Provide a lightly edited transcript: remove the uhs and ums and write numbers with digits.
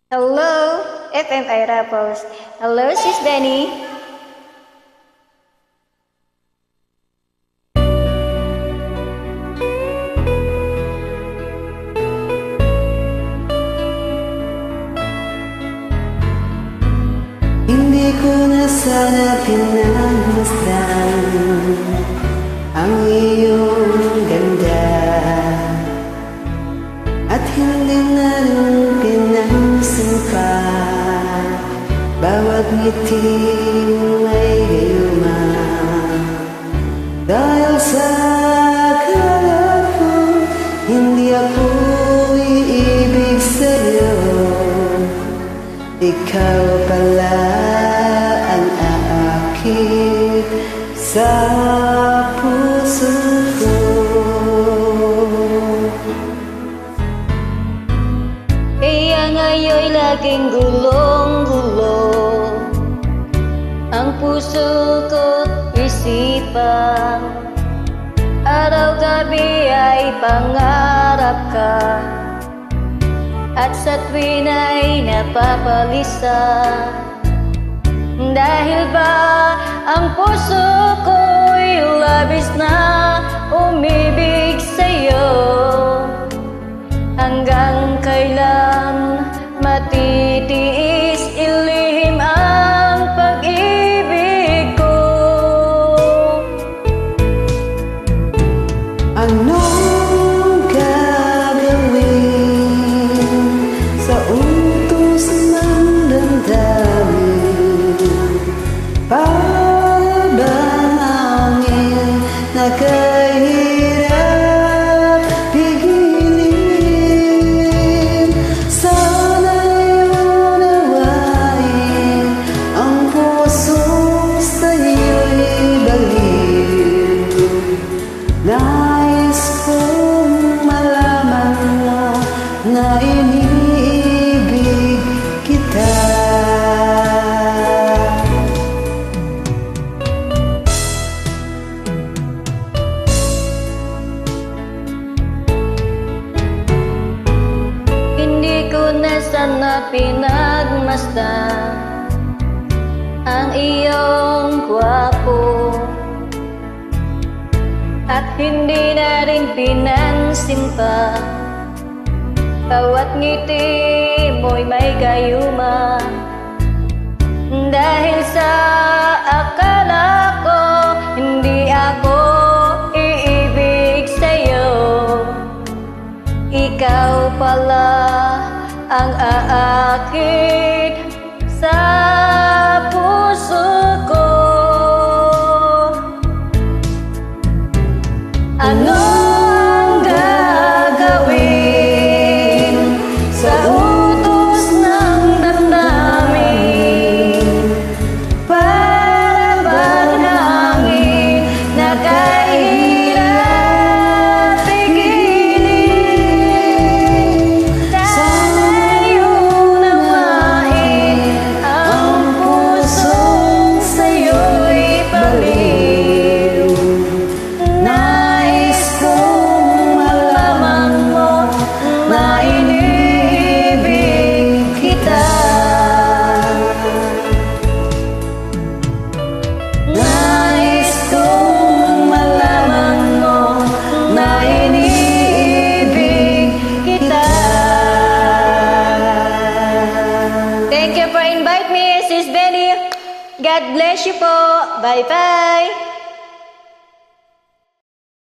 Hello, FM Ira Post. Hello, Sis Benny. Hindi ko na sana pinagmasdan ang iyong ganda, at hindi na rin pinansin pa bawat ngiti may gayuma. Dahil sa akala ko hindi ako iibig sa'yo, ikaw pala ang aakit sa puso ko. Kaya ngayon'y laging gulong-gulo ang puso ko't isipan. Araw-gabi ay pangarap ka, at sa tuwin ay napapalisa. Dahil ba ang puso ko'y labis na umibig sa'yo? Hanggang kailan matitiis ilihim ang pag-ibig ko? Anong gagawin sa utos ng damdamin? Pabangin na kahirap pigilin. Sana'y unawain ang pusong sa'yo'y baliw. Nais kong malaman mo na iniibig kita. Hindi ko na sana pinagmasdan ang iyong gwapo, at hindi na rin pinansin pa bawat ngiti mo'y may gayuma. Dahil sa akala ko hindi ako iibig sa'yo, ikaw pala ang aakit sa puso ko. Anong gagawin sa utos ng damdamin? Para bang hangin na kahirap pigilin? Sana'y unawain ang pusong sa'yo'y baliw. Nais kong malaman mo na iniibig kita. Nais kong malaman mo na iniibig kita. Thank you for invite me, Sis Benny. God bless you po. Bye-bye.